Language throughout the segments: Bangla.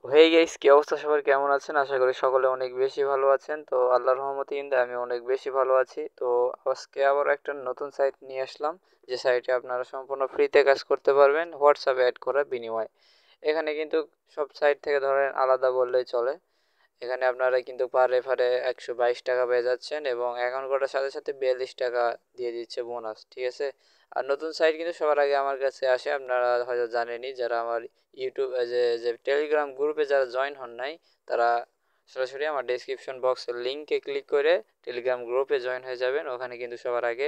হেই গাইস, কি অবস্থা? সবার কেমন আছেন? আশা করি সকলে অনেক বেশি ভালো আছেন। তো আল্লাহর রহমতে কিন্তু আমি অনেক বেশি ভালো আছি। তো আজকে আবার একটা নতুন সাইট নিয়ে আসলাম, যে সাইটে আপনারা সম্পূর্ণ ফ্রিতে কাজ করতে পারবেন হোয়াটসঅ্যাপে অ্যাড করার বিনিময়ে। এখানে কিন্তু সব সাইট থেকে ধরেন আলাদা বললেই চলে। এখানে আপনারা কিন্তু পার রেফারে 122 টাকা পেয়ে যাচ্ছেন, এবং অ্যাকাউন্ট করার সাথে সাথে 42 টাকা দিয়ে দিচ্ছে বোনাস, ঠিক আছে। আর নতুন সাইট কিন্তু সবার আগে আমার কাছে আসে, আপনারা হয়তো জানেনই। যারা আমার ইউটিউব যে টেলিগ্রাম গ্রুপে যারা জয়েন হন নাই, তারা সরাসরি আমার ডেসক্রিপশন বক্সের লিঙ্কে ক্লিক করে টেলিগ্রাম গ্রুপে জয়েন হয়ে যাবেন। ওখানে কিন্তু সবার আগে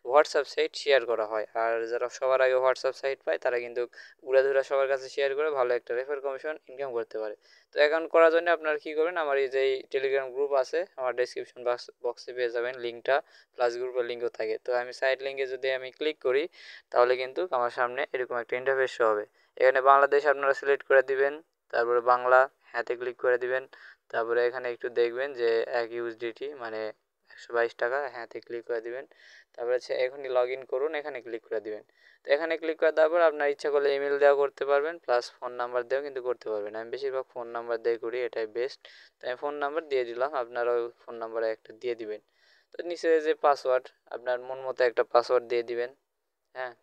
হোয়াটসঅ্যাপ সাইট শেয়ার করা হয়, আর যারা সবার আগে হোয়াটসঅ্যাপ সাইট পায় তারা কিন্তু উড়াধুরা সবার কাছে শেয়ার করে ভালো একটা রেফার কমিশন ইনকাম করতে পারে। তো অ্যাকাউন্ট করার জন্য আপনারা কী করবেন, আমার এই যে টেলিগ্রাম গ্রুপ আছে, আমার ডেসক্রিপশন বক্সে পেয়ে যাবেন লিঙ্কটা, প্লাস গ্রুপের লিঙ্কও থাকে। তো আমি সাইট লিঙ্কে যদি আমি ক্লিক করি, তাহলে কিন্তু আমার সামনে এরকম একটা ইন্টারফেস শো হবে। এখানে বাংলাদেশ আপনারা সিলেক্ট করে দিবেন, তারপরে বাংলা হ্যাঁতে ক্লিক করে দিবেন। তারপরে এখানে একটু দেখবেন যে 1 USDT মানে 122 টাকা, হ্যাঁতে ক্লিক করে দিবেন। তারপরে হচ্ছে এখনই লগ ইন করুন, এখানে ক্লিক করে দিবেন। তো এখানে ক্লিক করে দেওয়ার পর আপনার ইচ্ছা করলে ইমেল দেওয়া করতে পারবেন, প্লাস ফোন নাম্বার দিয়েও কিন্তু করতে পারবেন। আমি বেশিরভাগ ফোন নাম্বার দিয়ে করি, এটাই বেস্ট। তো আমি ফোন নাম্বার দিয়ে দিলাম, আপনারাও ফোন নাম্বারে একটা দিয়ে দিবেন। তো নিচে যে পাসওয়ার্ড, আপনার মন মতো একটা পাসওয়ার্ড দিয়ে দিবেন। হ্যাঁ,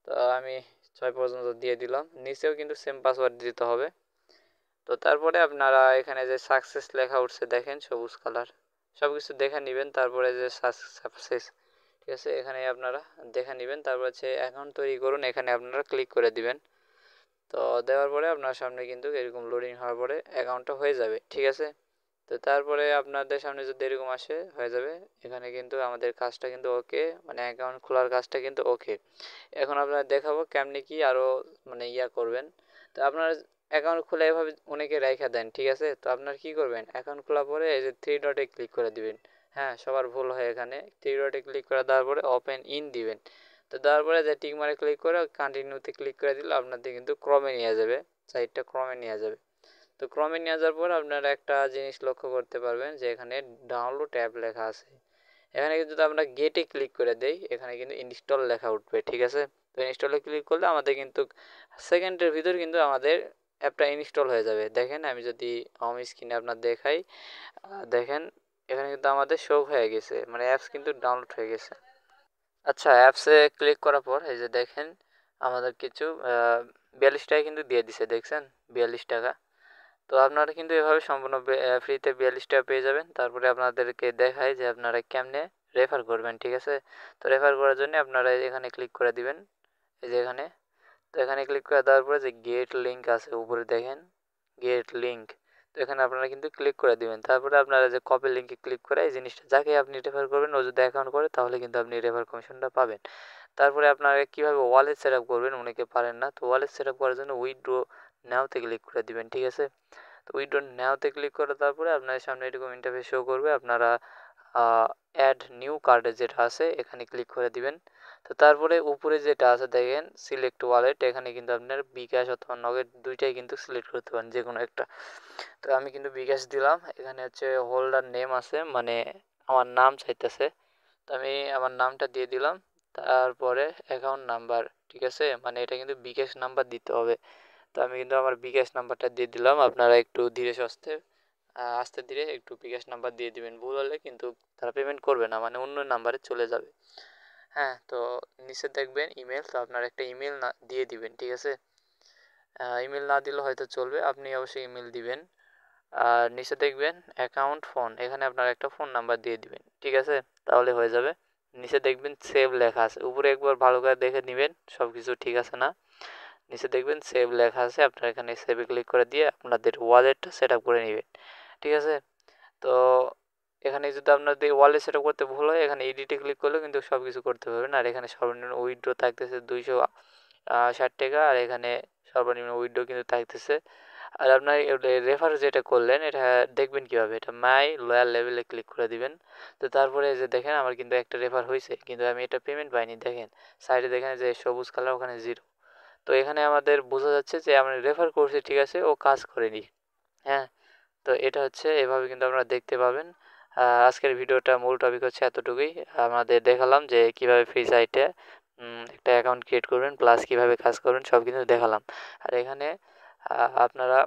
তো আমি 6 পর্যন্ত দিয়ে দিলাম, নিচেও কিন্তু সেম পাসওয়ার্ড দিতে হবে। তো তারপরে আপনারা এখানে যে সাকসেস লেখা উঠছে দেখেন, সবুজ কালার, সব কিছু দেখে নেবেন। তারপরে যে সাকসেস, ঠিক আছে, এখানে আপনারা দেখে নেবেন। তারপর হচ্ছে অ্যাকাউন্ট তৈরি করুন, এখানে আপনারা ক্লিক করে দিবেন। তো দেওয়ার পরে আপনার সামনে কিন্তু এরকম লোডিং হওয়ার পরে অ্যাকাউন্টটা হয়ে যাবে, ঠিক আছে। তো তারপরে আপনাদের সামনে যদি এরকম আসে হয়ে যাবে, এখানে কিন্তু আমাদের কাজটা কিন্তু ওকে, মানে অ্যাকাউন্ট খোলার কাজটা কিন্তু ওকে। এখন আপনারা দেখাবো কেমনি কি আরও মানে করবেন। তো আপনার অ্যাকাউন্ট খুলে এভাবে অনেকে রেখে দেন, ঠিক আছে। তো আপনার কি করবেন, অ্যাকাউন্ট খোলার পরে এই যে 3 ডটে ক্লিক করে দিবেন। হ্যাঁ, সবার ভুল হয় এখানে, 3 ডটে ক্লিক করে দেওয়ার পরে ওপেন ইন দিবেন। তো দেওয়ার পরে যে টিক মারে ক্লিক করে কন্টিনিউতে ক্লিক করে দিলে আপনাদের কিন্তু ক্রমে নিয়ে যাবে, সাইটটা ক্রমে নিয়ে যাবে। তো ক্রমে নিয়ে যাওয়ার পর আপনারা একটা জিনিস লক্ষ্য করতে পারবেন যে এখানে ডাউনলোড অ্যাপ লেখা আছে। এখানে কিন্তু যদি আমরা গেটে ক্লিক করে দেই, এখানে কিন্তু ইনস্টল লেখা উঠবে, ঠিক আছে। তো ইনস্টলে ক্লিক করলে আমাদের কিন্তু সেকেন্ডের ভিতর কিন্তু আমাদের অ্যাপটা ইনস্টল হয়ে যাবে। দেখেন আমি যদি হোম স্ক্রিনে আপনার দেখাই, দেখেন এখানে কিন্তু আমাদের শো হয়ে গেছে, মানে অ্যাপস কিন্তু ডাউনলোড হয়ে গেছে। আচ্ছা, অ্যাপসে ক্লিক করার পর এই যে দেখেন আমাদের কিছু 42 টাকা কিন্তু দিয়ে দিছে, দেখছেন 42 টাকা। তো আপনারা কিন্তু এভাবে সম্পূর্ণ ফ্রিতে 42 টাকা পেয়ে যাবেন। তারপরে আপনাদেরকে দেখায় যে আপনারা কেমনে রেফার করবেন, ঠিক আছে। তো রেফার করার জন্য আপনারা এখানে ক্লিক করে দিবেন, এই যে এখানে। তো এখানে ক্লিক করে দেওয়ার পরে যে গেট লিঙ্ক আছে উপরে দেখেন, গেট লিঙ্ক। তো এখানে আপনারা কিন্তু ক্লিক করে দিবেন। তারপরে আপনারা যে কপি লিঙ্কে ক্লিক করে এই জিনিসটা যাকে আপনি রেফার করবেন, ও যদি অ্যাকাউন্ট করে তাহলে কিন্তু আপনি রেফার কমিশনটা পাবেন। তারপরে আপনারা কীভাবে ওয়ালেট সেট আপ করবেন, অনেকে পারেন না। তো ওয়ালেট সেট আপ করার জন্য উইথড্র নাওতে ক্লিক করে দিবেন, ঠিক আছে। তো উইথড্র নাওতে ক্লিক করে তারপরে আপনাদের সামনে এরকম ইন্টারফেস শো করবে। আপনারা অ্যাড নিউ কার্ডে যেটা আছে এখানে ক্লিক করে দিবেন। তো তারপরে উপরে যেটা আছে দেখেন সিলেক্ট ওয়ালেট, এখানে কিন্তু আপনার বিকাশ অথবা নগদ দুইটাই কিন্তু সিলেক্ট করতে পারেন, যে কোনো একটা। তো আমি কিন্তু বিকাশ দিলাম। এখানে হচ্ছে হোল্ডার নেম আছে, মানে আমার নাম চাইতেছে। তো আমি আমার নামটা দিয়ে দিলাম। তারপরে অ্যাকাউন্ট নাম্বার, ঠিক আছে, মানে এটা কিন্তু বিকাশ নাম্বার দিতে হবে। তো আমি কিন্তু আমার বিকাশ নাম্বারটা দিয়ে দিলাম। আপনারা একটু ধীরে সুস্থে আস্তে ধীরে একটু বিকাশ নাম্বার দিয়ে দিবেন, ভুল হলে কিন্তু তারা পেমেন্ট করবে না, মানে অন্য নাম্বারে চলে যাবে। হ্যাঁ, তো নিচে দেখবেন ইমেল, তো আপনার একটা ইমেল না দিয়ে দিবেন, ঠিক আছে। ইমেল না দিলে হয়তো চলবে, আপনি অবশ্যই ইমেল দিবেন। আর নিচে দেখবেন অ্যাকাউন্ট ফোন, এখানে আপনার একটা ফোন নাম্বার দিয়ে দিবেন, ঠিক আছে, তাহলে হয়ে যাবে। নিচে দেখবেন সেভ লেখা আছে, উপরে একবার ভালো করে দেখে নেবেন সব কিছু ঠিক আছে না। নিচে দেখবেন সেভ লেখা আছে, আপনারা এখানে সেভে ক্লিক করে দিয়ে আপনাদের ওয়ালেটটা সেট আপ করে নেবেন, ঠিক আছে। তো এখানে যদি আপনাদের ওয়ালেট সেট আপ করতে ভুল হয়, এখানে এডিটে ক্লিক করলেও কিন্তু সব কিছু করতে পারবেন। আর এখানে সর্বনিম্ন উইথড্র থাকতেছে 260 টাকা, আর এখানে সর্বনিম্ন উইথড্র কিন্তু থাকতেছে। আর আপনার রেফার যেটা করলেন এটা দেখবেন কীভাবে, এটা মাই লয়াল লেভেলে ক্লিক করে দিবেন। তো তারপরে যে দেখেন আমার কিন্তু একটা রেফার হয়েছে, কিন্তু আমি এটা পেমেন্ট পাইনি। দেখেন সাইডে দেখেন যে সবুজ কালার, ওখানে 0। তো এখানে আমাদের বোঝা যাচ্ছে যে আমরা রেফার করছি, ঠিক আছে, ও কাজ করেনি। হ্যাঁ, তো এটা হচ্ছে এভাবে কিন্তু আপনারা দেখতে পাবেন। আজকের ভিডিওটা মূল টপিক হচ্ছে এতটুকুই। আমাদের দেখালাম যে কিভাবে ফ্রি সাইটে একটা অ্যাকাউন্ট ক্রিয়েট করবেন, প্লাস কিভাবে কাজ করবেন, সব কিন্তু দেখালাম। আর এখানে আপনারা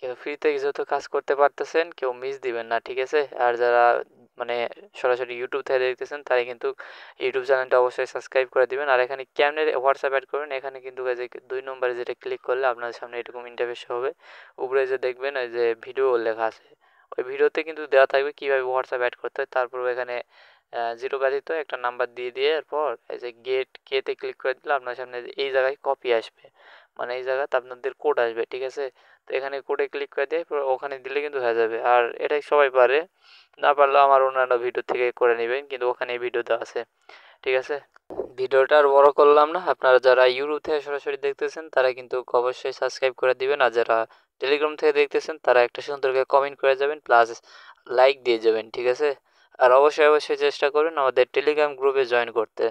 কেউ ফ্রিতে যেহেতু কাজ করতে পারতেছেন, কেউ মিস দিবেন না, ঠিক আছে? আর যারা মানে সরাসরি ইউটিউব থেকে দেখতেছেন তারা কিন্তু ইউটিউব চ্যানেলটা অবশ্যই সাবস্ক্রাইব করে দিবেন। আর এখানে কেমনে হোয়াটসঅ্যাপ অ্যাড করবেন, এখানে কিন্তু এই যে 2 নম্বরে যেটা ক্লিক করলে আপনার সামনে এরকম ইন্টারফেস হবে। উপরে যে দেখবেন ওই যে ভিডিও লেখা আছে, ওই ভিডিওতে কিন্তু দেওয়া থাকবে কীভাবে হোয়াটসঅ্যাপ অ্যাড করতে হয়। তারপর এখানে জিরো ব্যতীত একটা নাম্বার দিয়ে দিয়ে এরপর এই যে গেট কেতে ক্লিক করে দিলে আপনার সামনে এই জায়গায় কপি আসবে, মানে এই জায়গাতে আপনাদের কোড আসবে, ঠিক আছে? তো এখানে কোডে ক্লিক করে দিয়ে ওখানে দিলে কিন্তু হয়ে যাবে। আর এটাই সবাই পারে, না পারলেও আমার অন্যান্য ভিডিও থেকে করে নেবেন, কিন্তু ওখানে এই ভিডিও দেওয়া আছে, ঠিক আছে? ভিডিওটা আর বড় করলাম না, আপনারা যারা ইউটিউব থেকে সরাসরি দেখতেছেন তারা কিন্তু অবশ্যই সাবস্ক্রাইব করে দিবেন। আর যারা টেলিগ্রাম থেকে দেখতেছেন তারা একটা সুন্দর করে কমেন্ট করে যাবেন, প্লাস লাইক দিয়ে যাবেন, ঠিক আছে? আর অবশ্যই অবশ্যই চেষ্টা করবেন আমাদের টেলিগ্রাম গ্রুপে জয়েন করতে।